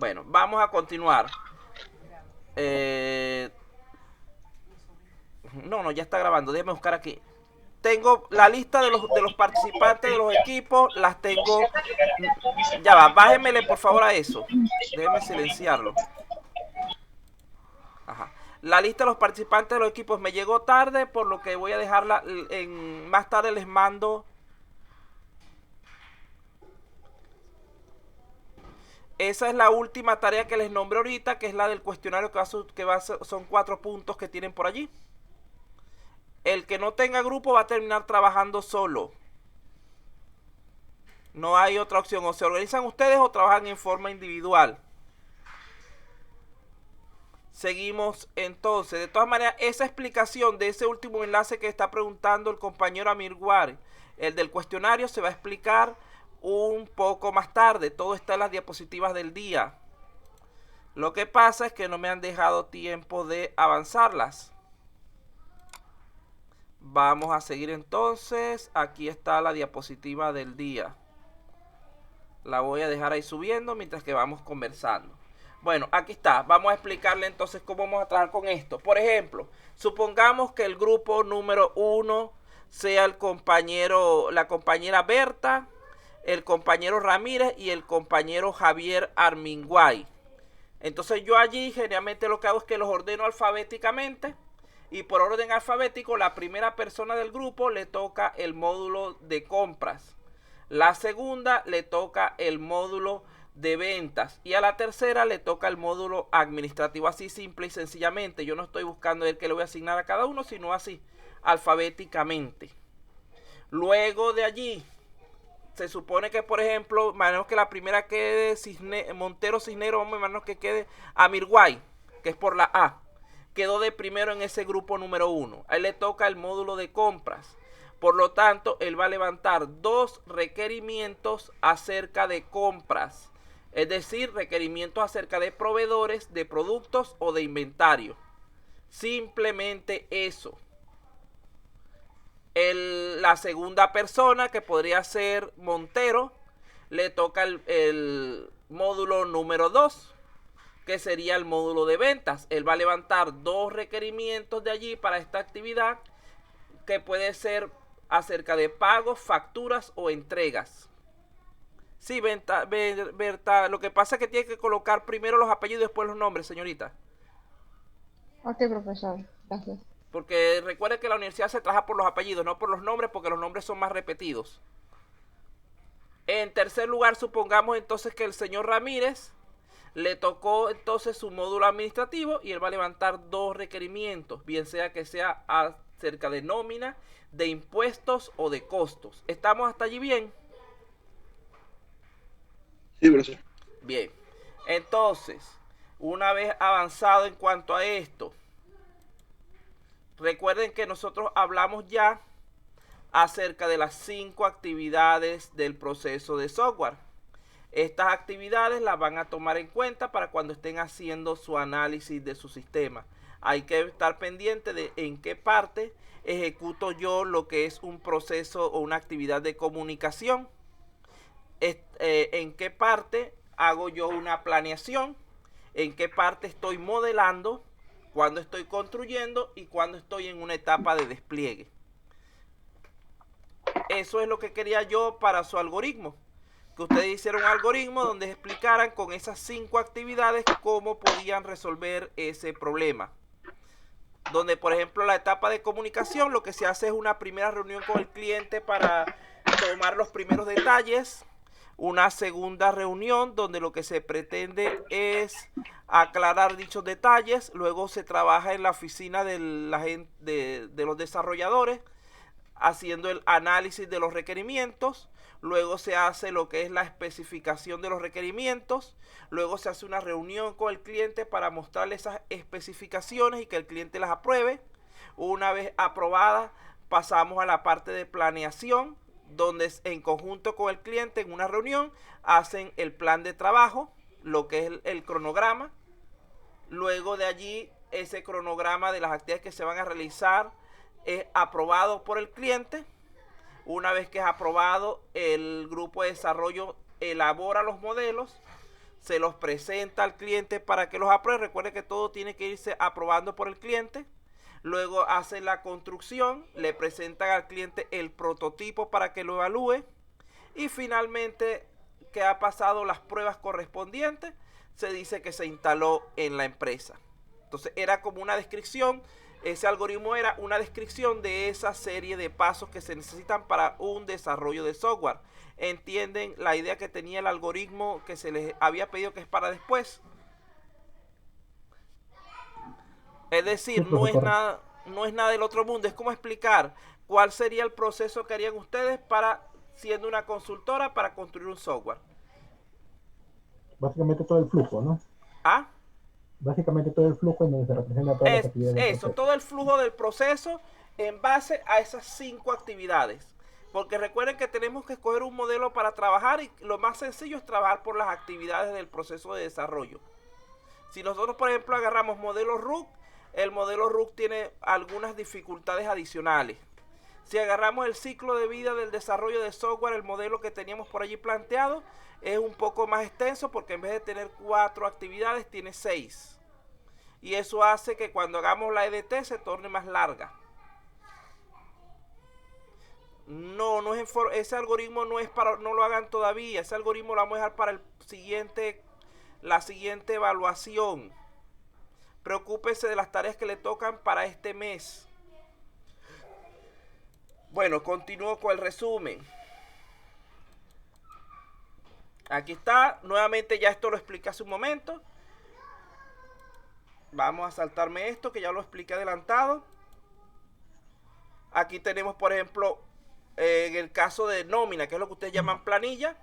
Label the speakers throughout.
Speaker 1: Bueno, vamos a continuar. Eh, no, ya está grabando. Déjame buscar aquí. Tengo la lista de los participantes de los equipos. Las tengo. Ya va, bájemele por favor a eso. Déjeme silenciarlo. Ajá. La lista de los participantes de los equipos me llegó tarde, por lo que voy a dejarla más tarde les mando. Esa es la última tarea que les nombré ahorita, que es la del cuestionario son 4 puntos que tienen por allí. El que no tenga grupo va a terminar trabajando solo. No hay otra opción. O se organizan ustedes o trabajan en forma individual. Seguimos entonces. De todas maneras, esa explicación de ese último enlace que está preguntando el compañero Amir Guari, el del cuestionario, se va a explicar un poco más tarde. Todo está en las diapositivas del día. Lo que pasa es que no me han dejado tiempo de avanzarlas. Vamos a seguir entonces. Aquí está la diapositiva del día. La voy a dejar ahí subiendo mientras que vamos conversando. Bueno, aquí está. Vamos a explicarle entonces cómo vamos a trabajar con esto. Por ejemplo, supongamos que el grupo número 1 sea la compañera Berta, el compañero Ramírez y el compañero Javier Arminguay. Entonces yo allí generalmente lo que hago es que los ordeno alfabéticamente. Y por orden alfabético, la primera persona del grupo le toca el módulo de compras. La segunda le toca el módulo de ventas. Y a la tercera le toca el módulo administrativo. Así simple y sencillamente. Yo no estoy buscando el que le voy a asignar a cada uno, sino así, alfabéticamente. Luego de allí, se supone que, por ejemplo, menos que la primera quede Montero Cisnero, vamos a imaginar que quede Amirguay, que es por la A. Quedó de primero en ese grupo número 1. A él le toca el módulo de compras. Por lo tanto, él va a levantar 2 requerimientos acerca de compras. Es decir, requerimientos acerca de proveedores, de productos o de inventario. Simplemente eso. La segunda persona, que podría ser Montero, le toca el módulo número 2, que sería el módulo de ventas. Él va a levantar 2 requerimientos de allí para esta actividad, que puede ser acerca de pagos, facturas o entregas. Sí, Berta, lo que pasa es que tiene que colocar primero los apellidos y después los nombres, señorita.
Speaker 2: Ok, profesor, gracias.
Speaker 1: Porque recuerde que la universidad se trabaja por los apellidos, no por los nombres, porque los nombres son más repetidos. En tercer lugar, supongamos entonces que el señor Ramírez le tocó entonces su módulo administrativo y él va a levantar 2 requerimientos, bien sea que sea acerca de nómina, de impuestos o de costos. ¿Estamos hasta allí bien?
Speaker 3: Sí, profesor.
Speaker 1: Bien. Entonces, una vez avanzado en cuanto a esto, recuerden que nosotros hablamos ya acerca de las 5 actividades del proceso de software. Estas actividades las van a tomar en cuenta para cuando estén haciendo su análisis de su sistema. Hay que estar pendiente de en qué parte ejecuto yo lo que es un proceso o una actividad de comunicación. En qué parte hago yo una planeación, en qué parte estoy modelando, cuando estoy construyendo y cuando estoy en una etapa de despliegue. Eso es lo que quería yo para su algoritmo. Que ustedes hicieran un algoritmo donde explicaran con esas 5 actividades cómo podían resolver ese problema. Donde, por ejemplo, la etapa de comunicación, lo que se hace es una primera reunión con el cliente para tomar los primeros detalles. Una segunda reunión donde lo que se pretende es aclarar dichos detalles. Luego se trabaja en la oficina de los desarrolladores, haciendo el análisis de los requerimientos. Luego se hace lo que es la especificación de los requerimientos. Luego se hace una reunión con el cliente para mostrarle esas especificaciones y que el cliente las apruebe. Una vez aprobadas, pasamos a la parte de planeación, donde en conjunto con el cliente en una reunión hacen el plan de trabajo, lo que es el cronograma. Luego de allí, ese cronograma de las actividades que se van a realizar es aprobado por el cliente. Una vez que es aprobado, el grupo de desarrollo elabora los modelos, se los presenta al cliente para que los apruebe. Recuerde que todo tiene que irse aprobando por el cliente. Luego hace la construcción, le presentan al cliente el prototipo para que lo evalúe y finalmente, que ha pasado las pruebas correspondientes, se dice que se instaló en la empresa. Entonces era como una descripción, ese algoritmo era una descripción de esa serie de pasos que se necesitan para un desarrollo de software. ¿Entienden la idea que tenía el algoritmo que se les había pedido que es para después? Es decir, no es nada del otro mundo. Es como explicar cuál sería el proceso que harían ustedes para, siendo una consultora, para construir un software.
Speaker 3: Básicamente todo el flujo, ¿no?
Speaker 1: ¿Ah?
Speaker 3: Básicamente todo el flujo en donde se representa todas las actividades del proceso.
Speaker 1: Todo el flujo del proceso en base a esas 5 actividades. Porque recuerden que tenemos que escoger un modelo para trabajar y lo más sencillo es trabajar por las actividades del proceso de desarrollo. Si nosotros, por ejemplo, agarramos modelo RUC, el modelo RUC tiene algunas dificultades adicionales. Si agarramos el ciclo de vida del desarrollo de software, el modelo que teníamos por allí planteado es un poco más extenso porque en vez de tener 4 actividades tiene 6. Y eso hace que cuando hagamos la EDT se torne más larga. No es ese algoritmo no es para, no lo hagan todavía. Ese algoritmo lo vamos a dejar para la siguiente evaluación. Preocúpese de las tareas que le tocan para este mes. Bueno, continúo con el resumen. Aquí está, nuevamente ya esto lo expliqué hace un momento. Vamos a saltarme esto que ya lo expliqué adelantado. Aquí tenemos, por ejemplo, en el caso de nómina, que es lo que ustedes llaman planilla.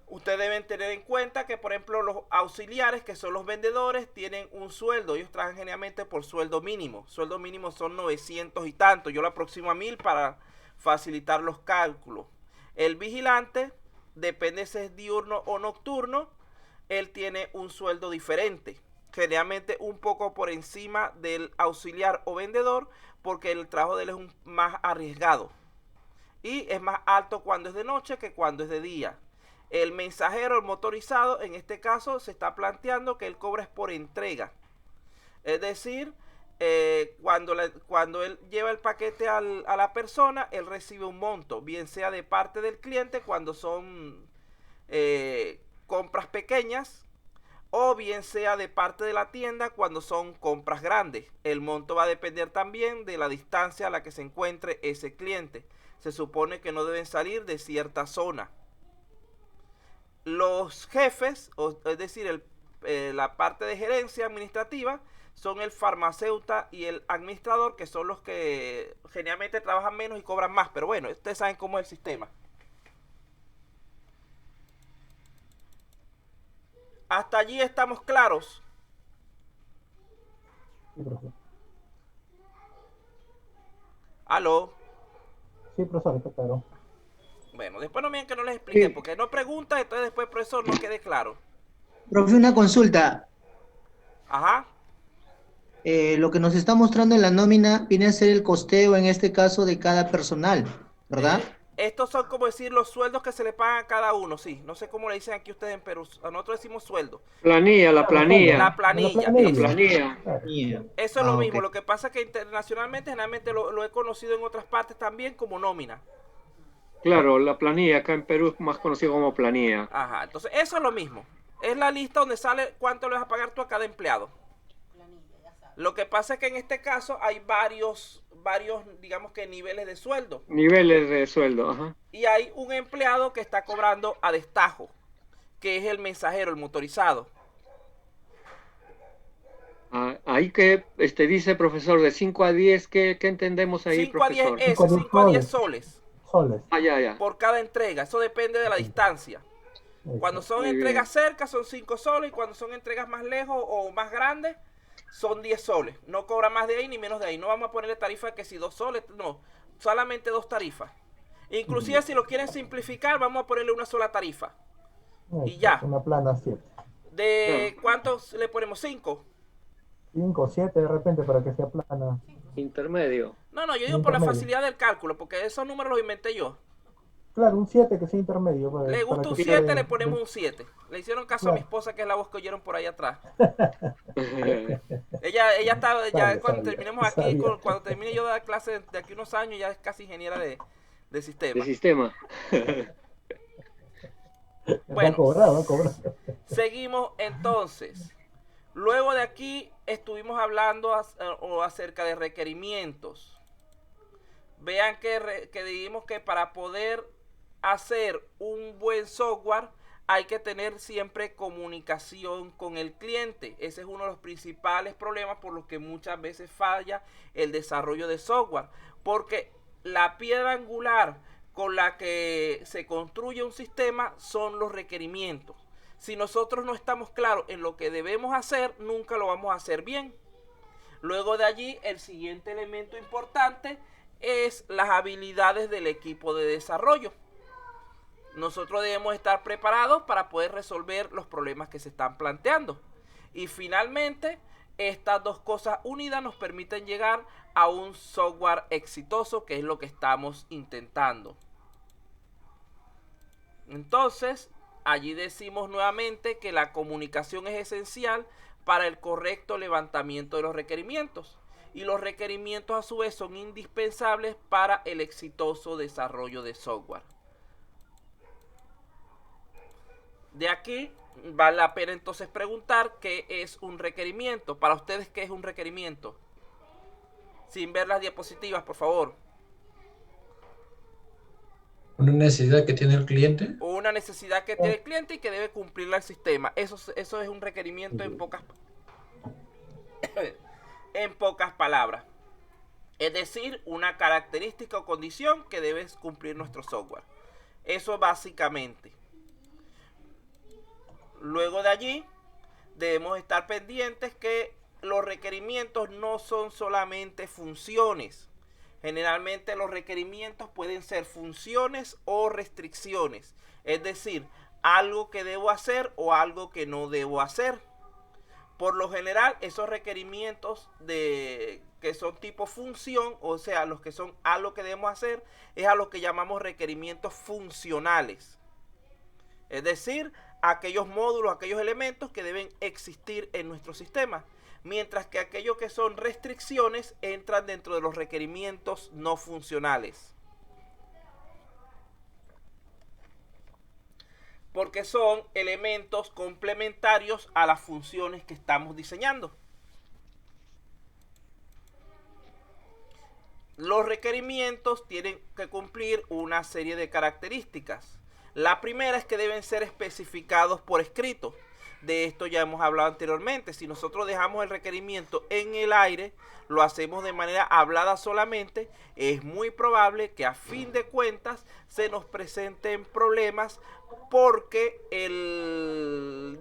Speaker 1: Ustedes deben tener en cuenta que, por ejemplo, los auxiliares, que son los vendedores, tienen un sueldo. Ellos trabajan generalmente por sueldo mínimo. Sueldo mínimo son 900 y tanto. Yo lo aproximo a 1000 para facilitar los cálculos. El vigilante, depende si es diurno o nocturno, él tiene un sueldo diferente. Generalmente un poco por encima del auxiliar o vendedor, porque el trabajo de él es más arriesgado. Y es más alto cuando es de noche que cuando es de día. El mensajero, el motorizado, en este caso se está planteando que él cobra es por entrega. Es decir, cuando él lleva el paquete a la persona, él recibe un monto, bien sea de parte del cliente cuando son compras pequeñas, o bien sea de parte de la tienda cuando son compras grandes. El monto va a depender también de la distancia a la que se encuentre ese cliente. Se supone que no deben salir de cierta zona. Los jefes, es decir, la parte de gerencia administrativa, son el farmacéutico y el administrador, que son los que generalmente trabajan menos y cobran más. Pero bueno, ustedes saben cómo es el sistema. Hasta allí estamos claros.
Speaker 3: Sí, profesor.
Speaker 1: ¿Aló?
Speaker 3: Sí, profesor, está claro.
Speaker 1: Bueno, después no me digan que no les expliqué,
Speaker 4: Sí.
Speaker 1: porque no pregunta, entonces después, profesor, no quede claro.
Speaker 4: Profe, una consulta.
Speaker 1: Ajá.
Speaker 4: Lo que nos está mostrando en la nómina viene a ser el costeo, en este caso, de cada personal, ¿verdad?
Speaker 1: Estos son, como decir, los sueldos que se le pagan a cada uno, sí. No sé cómo le dicen aquí ustedes en Perú. A nosotros decimos sueldo.
Speaker 5: Planilla, la planilla.
Speaker 1: La planilla.
Speaker 3: La
Speaker 1: Eso,
Speaker 5: Planilla.
Speaker 4: Yeah.
Speaker 1: eso es lo
Speaker 4: Ah,
Speaker 1: mismo.
Speaker 4: ok.
Speaker 1: Lo que pasa es que internacionalmente, generalmente lo he conocido en otras partes también como nómina.
Speaker 5: Claro, la planilla acá en Perú es más conocido como planilla.
Speaker 1: Ajá. Entonces, eso es lo mismo. Es la lista donde sale cuánto le vas a pagar tú a cada empleado. Lo que pasa es que en este caso hay varios, digamos que niveles de sueldo.
Speaker 5: Niveles de sueldo, ajá.
Speaker 1: Y hay un empleado que está cobrando a destajo, que es el mensajero, el motorizado.
Speaker 5: Ah, ahí que dice profesor de 5 a 10, ¿qué entendemos ahí,
Speaker 1: 5 a 10
Speaker 5: profesor?
Speaker 1: S, 5 a 10 soles
Speaker 3: Soles.
Speaker 5: Ah, ya.
Speaker 1: por cada entrega. Eso depende de la distancia. Cuando son
Speaker 5: Muy
Speaker 1: entregas cerca son 5 soles y cuando son entregas más lejos o más grandes son 10 soles. No cobra más de ahí ni menos de ahí. No vamos a ponerle tarifa que si 2 soles, no. Solamente 2 tarifas. Inclusive si lo quieren simplificar, vamos a ponerle una sola tarifa. Y ya.
Speaker 3: Una plana 7.
Speaker 1: ¿De
Speaker 5: Claro.
Speaker 1: cuántos le ponemos? 5.
Speaker 3: 5, 7 de repente para que sea plana.
Speaker 5: Intermedio.
Speaker 1: No, yo digo por la
Speaker 3: Intermedio.
Speaker 1: facilidad del cálculo, porque esos números los inventé yo.
Speaker 3: Claro, un 7 que sea intermedio.
Speaker 1: Le
Speaker 3: para
Speaker 1: gusta un
Speaker 3: que
Speaker 1: 7,
Speaker 3: quede-
Speaker 1: le ponemos un 7. Le hicieron caso a mi
Speaker 3: Claro.
Speaker 1: esposa, que es la voz que oyeron por ahí atrás. Ella está, ya
Speaker 3: Sabia,
Speaker 1: cuando
Speaker 3: sabia,
Speaker 1: terminemos aquí,
Speaker 3: sabia.
Speaker 1: cuando termine yo de dar clases de aquí unos años, ya es casi ingeniera de
Speaker 5: De
Speaker 1: sistema.
Speaker 5: sistema.
Speaker 3: Va a
Speaker 1: Bueno,
Speaker 3: cobrar, va a cobrar.
Speaker 1: seguimos entonces. Luego de aquí estuvimos hablando acerca de requerimientos. Vean que dijimos que para poder hacer un buen software hay que tener siempre comunicación con el cliente. Ese es uno de los principales problemas por los que muchas veces falla el desarrollo de software. Porque la piedra angular con la que se construye un sistema son los requerimientos. Si nosotros no estamos claros en lo que debemos hacer, nunca lo vamos a hacer bien. Luego de allí, el siguiente elemento importante es las habilidades del equipo de desarrollo. Nosotros debemos estar preparados para poder resolver los problemas que se están planteando. Y finalmente, estas dos cosas unidas nos permiten llegar a un software exitoso, que es lo que estamos intentando. Entonces, allí decimos nuevamente que la comunicación es esencial para el correcto levantamiento de los requerimientos. Y los requerimientos a su vez son indispensables para el exitoso desarrollo de software. De aquí vale la pena entonces preguntar qué es un requerimiento. Para ustedes, ¿qué es un requerimiento? Sin ver las diapositivas, por favor.
Speaker 6: Una necesidad que tiene el cliente.
Speaker 1: O una necesidad que tiene el cliente y que debe cumplirla el sistema. Eso es un requerimiento en pocas palabras. Es decir, una característica o condición que debe cumplir nuestro software. Eso básicamente. Luego de allí, debemos estar pendientes que los requerimientos no son solamente funciones. Generalmente los requerimientos pueden ser funciones o restricciones. Es decir, algo que debo hacer o algo que no debo hacer. Por lo general, esos requerimientos que son tipo función, o sea, los que son algo que debemos hacer, es a lo que llamamos requerimientos funcionales. Es decir, aquellos módulos, aquellos elementos que deben existir en nuestro sistema. Mientras que aquellos que son restricciones entran dentro de los requerimientos no funcionales. Porque son elementos complementarios a las funciones que estamos diseñando. Los requerimientos tienen que cumplir una serie de características. La primera es que deben ser especificados por escrito. De esto ya hemos hablado anteriormente. Si nosotros dejamos el requerimiento en el aire, lo hacemos de manera hablada solamente, es muy probable que a fin de cuentas se nos presenten problemas, porque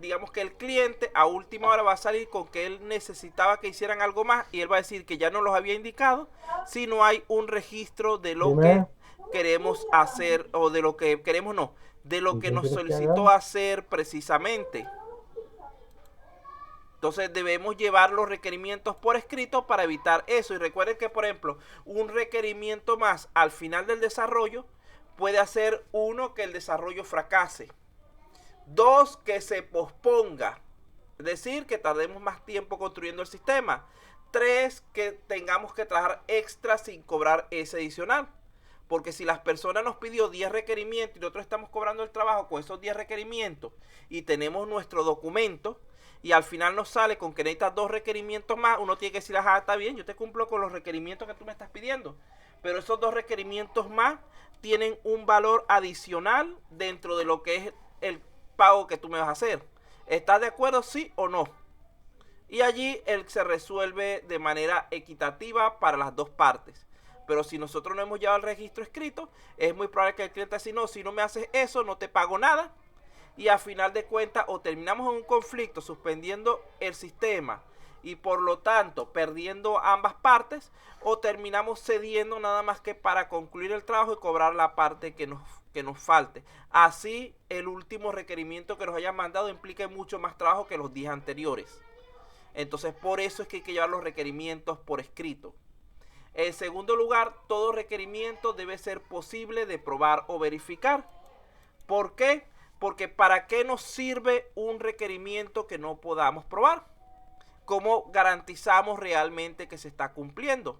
Speaker 1: digamos que el cliente a última hora va a salir con que él necesitaba que hicieran algo más y él va a decir que ya no los había indicado si no hay un registro de lo que queremos hacer, o de lo que queremos, no, de lo que nos solicitó hacer precisamente. Entonces debemos llevar los requerimientos por escrito para evitar eso. Y recuerden que, por ejemplo, un requerimiento más al final del desarrollo puede hacer, uno, que el desarrollo fracase. Dos, que se posponga. Es decir, que tardemos más tiempo construyendo el sistema. Tres, que tengamos que trabajar extra sin cobrar ese adicional. Porque si las personas nos pidió 10 requerimientos y nosotros estamos cobrando el trabajo con esos 10 requerimientos y tenemos nuestro documento, y al final nos sale con que necesitas 2 requerimientos más, uno tiene que decir, ajá, está bien, yo te cumplo con los requerimientos que tú me estás pidiendo, pero esos 2 requerimientos más tienen un valor adicional dentro de lo que es el pago que tú me vas a hacer. ¿Estás de acuerdo, sí o no? Y allí se resuelve de manera equitativa para las dos partes. Pero si nosotros no hemos llevado el registro escrito, es muy probable que el cliente diga, no, si no me haces eso, no te pago nada. Y a final de cuentas, o terminamos en un conflicto suspendiendo el sistema y por lo tanto perdiendo ambas partes, o terminamos cediendo nada más que para concluir el trabajo y cobrar la parte que nos falte. Así el último requerimiento que nos hayan mandado implique mucho más trabajo que los 10 anteriores. Entonces por eso es que hay que llevar los requerimientos por escrito. En segundo lugar, todo requerimiento debe ser posible de probar o verificar. ¿Por qué? Porque ¿para qué nos sirve un requerimiento que no podamos probar? ¿Cómo garantizamos realmente que se está cumpliendo?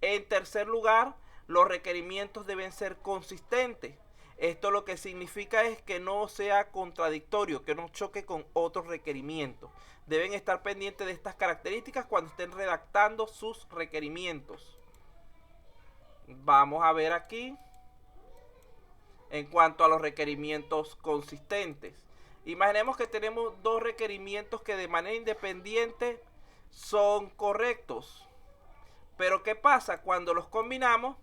Speaker 1: En tercer lugar, los requerimientos deben ser consistentes. Esto lo que significa es que no sea contradictorio, que no choque con otros requerimientos. Deben estar pendientes de estas características cuando estén redactando sus requerimientos. Vamos a ver aquí. En cuanto a los requerimientos consistentes, imaginemos que tenemos dos requerimientos que de manera independiente son correctos. Pero ¿qué pasa? Cuando los combinamos,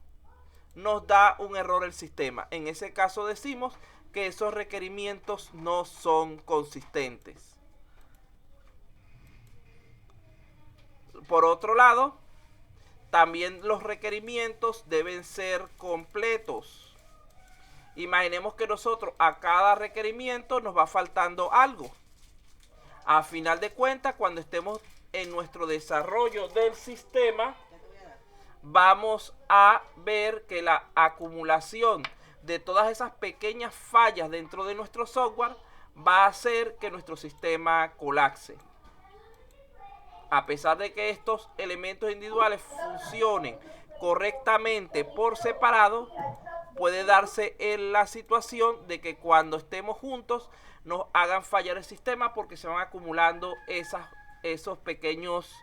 Speaker 1: nos da un error el sistema. En ese caso decimos que esos requerimientos no son consistentes. Por otro lado, también los requerimientos deben ser completos. Imaginemos que nosotros a cada requerimiento nos va faltando algo. A final de cuentas, cuando estemos en nuestro desarrollo del sistema, vamos a ver que la acumulación de todas esas pequeñas fallas dentro de nuestro software va a hacer que nuestro sistema colapse. A pesar de que estos elementos individuales funcionen correctamente por separado, puede darse en la situación de que cuando estemos juntos nos hagan fallar el sistema porque se van acumulando esos pequeños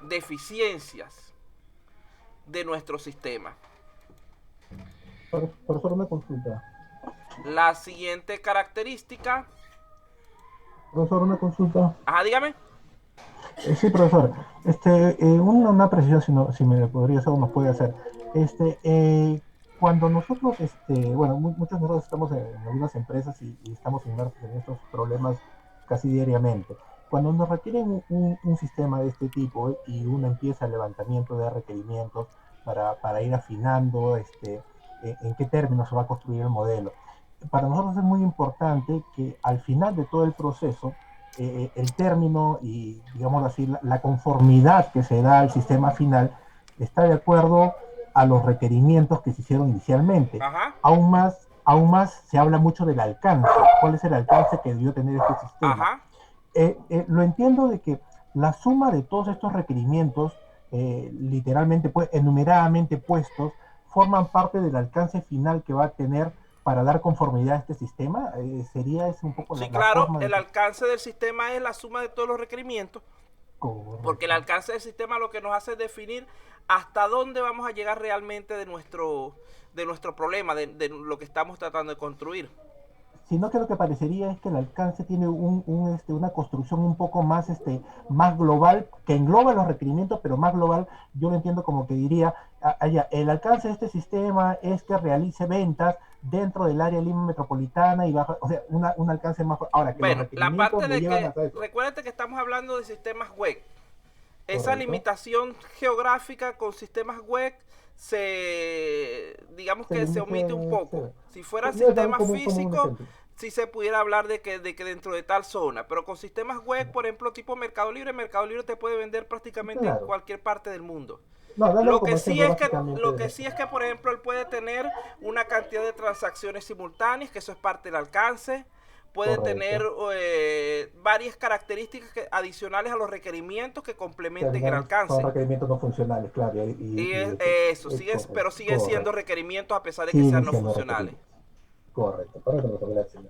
Speaker 1: deficiencias de nuestro sistema.
Speaker 3: Profesor, una consulta.
Speaker 1: La siguiente característica.
Speaker 3: Profesor, una consulta.
Speaker 1: Ajá, dígame.
Speaker 3: Sí, profesor. Una precisión, si me podría hacer o nos puede hacer. Cuando nosotros, muchos de nosotros estamos en algunas empresas y estamos inmersos en estos problemas casi diariamente. Cuando nos requieren un sistema de este tipo y uno empieza el levantamiento de requerimientos para ir afinando en qué términos se va a construir el modelo, para nosotros es muy importante que al final de todo el proceso, el término y, digamos así, la conformidad que se da al sistema final está de acuerdo a los requerimientos que se hicieron inicialmente.
Speaker 1: Ajá.
Speaker 3: Aún más se habla mucho del alcance. ¿Cuál es el alcance que debió tener este sistema?
Speaker 1: Ajá.
Speaker 3: Lo entiendo de que la suma de todos estos requerimientos, literalmente, enumeradamente puestos, forman parte del alcance final que va a tener para dar conformidad a este sistema. ¿Sería ese un poco
Speaker 1: Sí,
Speaker 3: la
Speaker 1: claro,
Speaker 3: forma
Speaker 1: el
Speaker 3: de...
Speaker 1: alcance del sistema es la suma de todos los requerimientos.
Speaker 3: Correcto.
Speaker 1: Porque el alcance del sistema lo que nos hace es definir hasta dónde vamos a llegar realmente de nuestro problema, de lo que estamos tratando de construir.
Speaker 3: Sino que lo que parecería es que el alcance tiene una construcción un poco más, más global, que engloba los requerimientos, pero más global. Yo lo entiendo como que diría, el alcance de este sistema es que realice ventas dentro del área Lima metropolitana y baja, o sea, un alcance más. Ahora, que
Speaker 1: bueno, la parte de
Speaker 3: que,
Speaker 1: recuérdate que estamos hablando de sistemas web. Esa
Speaker 3: Correcto.
Speaker 1: limitación geográfica con sistemas web digamos que se omite un poco. Si fuera sistema físico, sí se pudiera hablar de que dentro de tal zona, pero con sistemas web, por ejemplo, tipo Mercado Libre te puede vender prácticamente en cualquier parte del mundo. Lo que sí es que, por ejemplo, él puede tener una cantidad de transacciones simultáneas, que eso es parte del alcance. Puede tener varias características adicionales a los requerimientos que complementen el alcance.
Speaker 3: Son requerimientos no funcionales, claro.
Speaker 1: Pero siguen siendo requerimientos a pesar de que sean no funcionales.
Speaker 3: Correcto, gracias.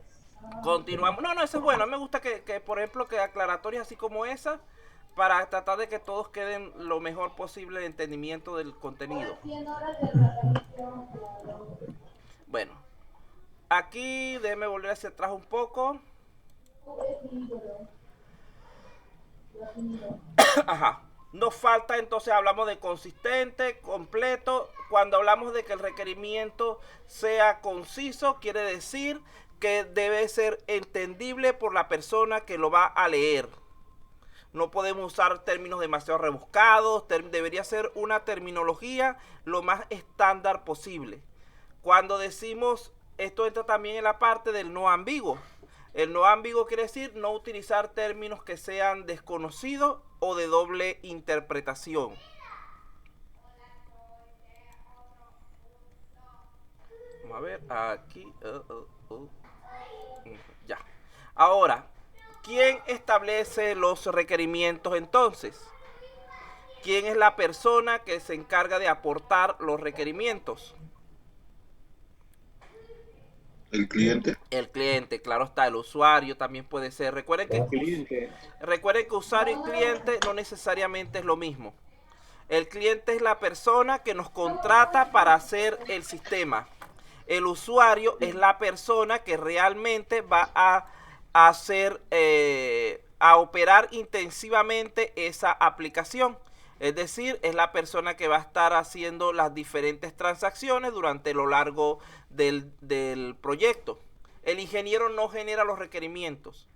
Speaker 1: Continuamos. No, eso es bueno. Me gusta que por ejemplo, que aclaratorias así como esa, para tratar de que todos queden lo mejor posible de entendimiento del contenido. Bueno. Aquí, déjeme volver hacia atrás un poco. Ajá. Nos falta, entonces hablamos de consistente, completo. Cuando hablamos de que el requerimiento sea conciso, quiere decir que debe ser entendible por la persona que lo va a leer. No podemos usar términos demasiado rebuscados. Debería ser una terminología lo más estándar posible. Cuando decimos... Esto entra también en la parte del no ambiguo. El no ambiguo quiere decir no utilizar términos que sean desconocidos o de doble interpretación. a ver, aquí. Ya. Ahora, ¿quién establece los requerimientos entonces? ¿Quién es la persona que se encarga de aportar los requerimientos?
Speaker 7: El cliente.
Speaker 1: El cliente, claro está, el usuario también puede ser.
Speaker 5: El cliente.
Speaker 1: Recuerden que usuario y cliente no necesariamente es lo mismo. El cliente es la persona que nos contrata para hacer el sistema. El usuario es la persona que realmente va a hacer, a operar intensivamente esa aplicación. Es decir, es la persona que va a estar haciendo las diferentes transacciones durante lo largo del proyecto. El ingeniero no genera los requerimientos.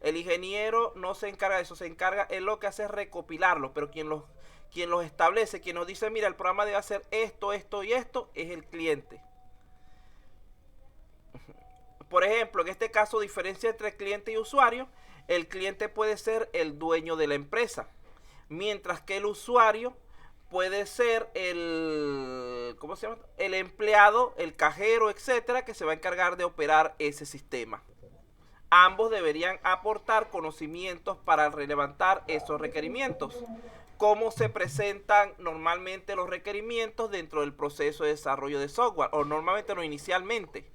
Speaker 1: El ingeniero no se encarga de eso, se encarga, él lo que hace es recopilarlos, pero quien los establece, quien nos dice, mira, el programa debe hacer esto, esto y esto, es el cliente. Por ejemplo, en este caso, diferencia entre cliente y usuario, el cliente puede ser el dueño de la empresa, mientras que el usuario puede ser el, ¿cómo se llama? El empleado, el cajero, etcétera, que se va a encargar de operar ese sistema. Ambos deberían aportar conocimientos para levantar esos requerimientos. ¿Cómo se presentan normalmente los requerimientos dentro del proceso de desarrollo de software? O normalmente no, inicialmente.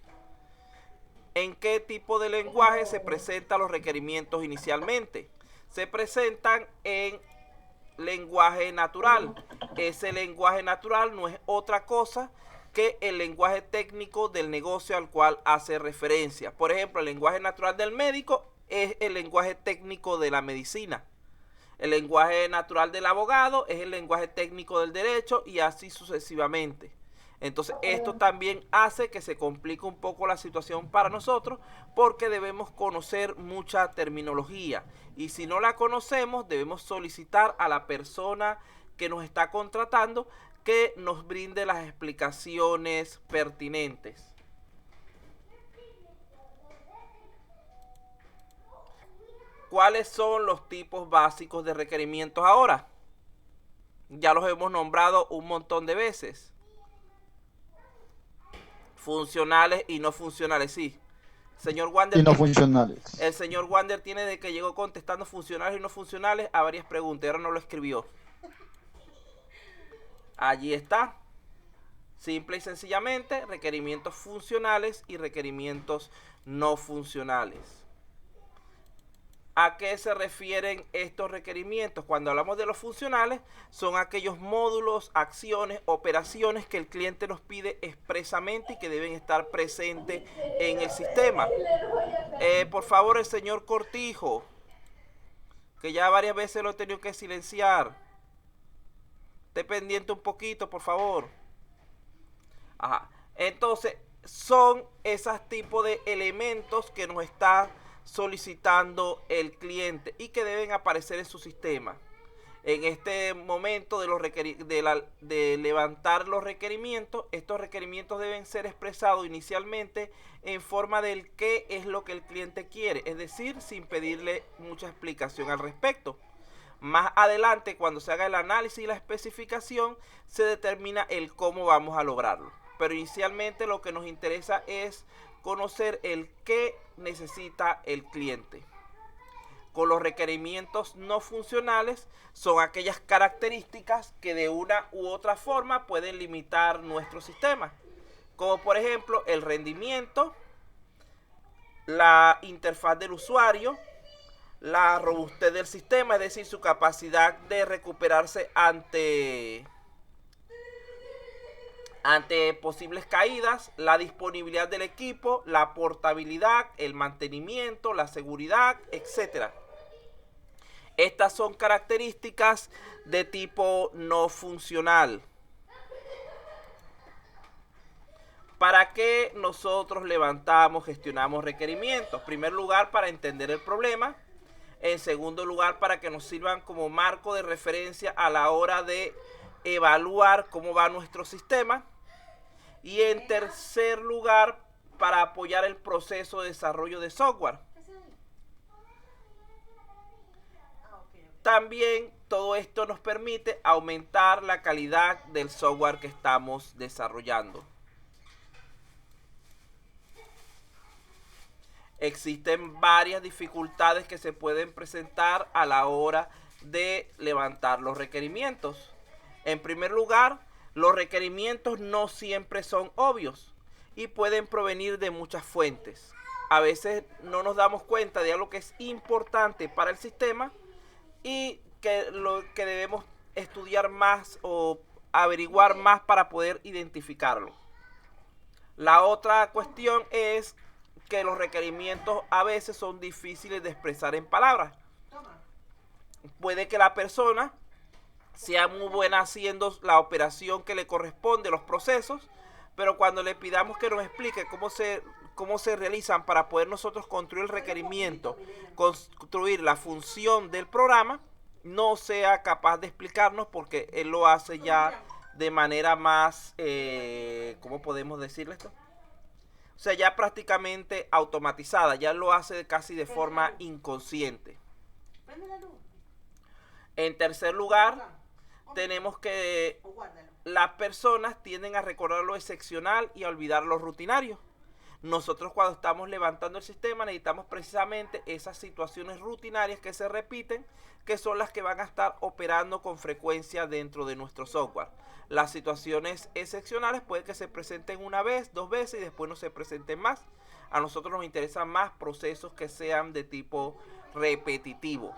Speaker 1: ¿En qué tipo de lenguaje se presentan los requerimientos inicialmente? Se presentan en lenguaje natural. Ese lenguaje natural no es otra cosa que el lenguaje técnico del negocio al cual hace referencia. Por ejemplo, el lenguaje natural del médico es el lenguaje técnico de la medicina. El lenguaje natural del abogado es el lenguaje técnico del derecho y así sucesivamente. Entonces, esto también hace que se complique un poco la situación para nosotros porque debemos conocer mucha terminología. Y si no la conocemos, debemos solicitar a la persona que nos está contratando que nos brinde las explicaciones pertinentes. ¿Cuáles son los tipos básicos de requerimientos ahora? Ya los hemos nombrado un montón de veces. Funcionales y no funcionales, sí. Señor Wander,
Speaker 8: y no funcionales.
Speaker 1: el señor Wander tiene de que llegó contestando funcionales y no funcionales a varias preguntas. Ahora no lo escribió. Allí está. Simple y sencillamente, requerimientos funcionales y requerimientos no funcionales. ¿A qué se refieren estos requerimientos? Cuando hablamos de los funcionales, son aquellos módulos, acciones, operaciones que el cliente nos pide expresamente y que deben estar presentes en el sistema. Por favor, el señor Cortijo, que ya varias veces lo he tenido que silenciar. Esté pendiente un poquito, por favor. Ajá. Entonces, son esos tipos de elementos que nos está solicitando el cliente y que deben aparecer en su sistema. En este momento de levantar los requerimientos, estos requerimientos deben ser expresados inicialmente en forma del qué es lo que el cliente quiere, es decir, sin pedirle mucha explicación al respecto. Más adelante, cuando se haga el análisis y la especificación, se determina el cómo vamos a lograrlo. Pero inicialmente lo que nos interesa es conocer el qué necesita el cliente. Con los requerimientos no funcionales son aquellas características que de una u otra forma pueden limitar nuestro sistema. Como por ejemplo el rendimiento, la interfaz del usuario, la robustez del sistema, es decir, su capacidad de recuperarse ante posibles caídas, la disponibilidad del equipo, la portabilidad, el mantenimiento, la seguridad, etc. Estas son características de tipo no funcional. ¿Para qué nosotros levantamos, gestionamos requerimientos? En primer lugar, para entender el problema. En segundo lugar, para que nos sirvan como marco de referencia a la hora de evaluar cómo va nuestro sistema. Y en tercer lugar, para apoyar el proceso de desarrollo de software. También todo esto nos permite aumentar la calidad del software que estamos desarrollando. Existen varias dificultades que se pueden presentar a la hora de levantar los requerimientos. En primer lugar, los requerimientos no siempre son obvios y pueden provenir de muchas fuentes. A veces no nos damos cuenta de algo que es importante para el sistema y que lo que debemos estudiar más o averiguar más para poder identificarlo. La otra cuestión es que los requerimientos a veces son difíciles de expresar en palabras. Puede que la persona sea muy buena haciendo la operación que le corresponde, los procesos, pero cuando le pidamos que nos explique cómo se realizan para poder nosotros construir el requerimiento, construir la función del programa, no sea capaz de explicarnos porque él lo hace ya de manera más, ¿cómo podemos decirle esto? O sea, ya prácticamente automatizada, ya lo hace casi de forma inconsciente. En tercer lugar, tenemos que las personas tienden a recordar lo excepcional y a olvidar lo rutinario. Nosotros cuando estamos levantando el sistema necesitamos precisamente esas situaciones rutinarias que se repiten, que son las que van a estar operando con frecuencia dentro de nuestro software. Las situaciones excepcionales pueden que se presenten una vez, 2 veces y después no se presenten más. A nosotros nos interesan más procesos que sean de tipo repetitivo.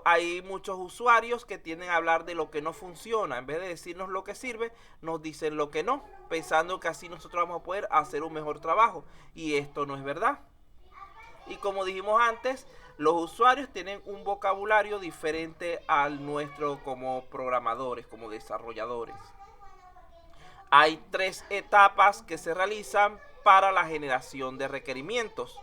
Speaker 1: Hay muchos usuarios que tienden a hablar de lo que no funciona. En vez de decirnos lo que sirve, nos dicen lo que no, pensando que así nosotros vamos a poder hacer un mejor trabajo. Y esto no es verdad. Y como dijimos antes, los usuarios tienen un vocabulario diferente al nuestro como programadores, como desarrolladores. Hay 3 etapas que se realizan para la generación de requerimientos.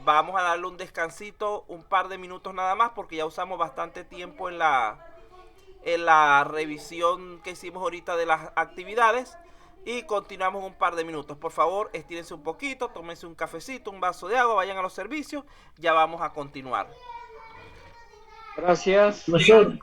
Speaker 1: Vamos a darle un descansito, un par de minutos nada más, porque ya usamos bastante tiempo en la revisión que hicimos ahorita de las actividades. Y continuamos un par de minutos. Por favor, estírense un poquito, tómense un cafecito, un vaso de agua, vayan a los servicios. Ya vamos a continuar.
Speaker 5: Gracias.
Speaker 6: Profesor,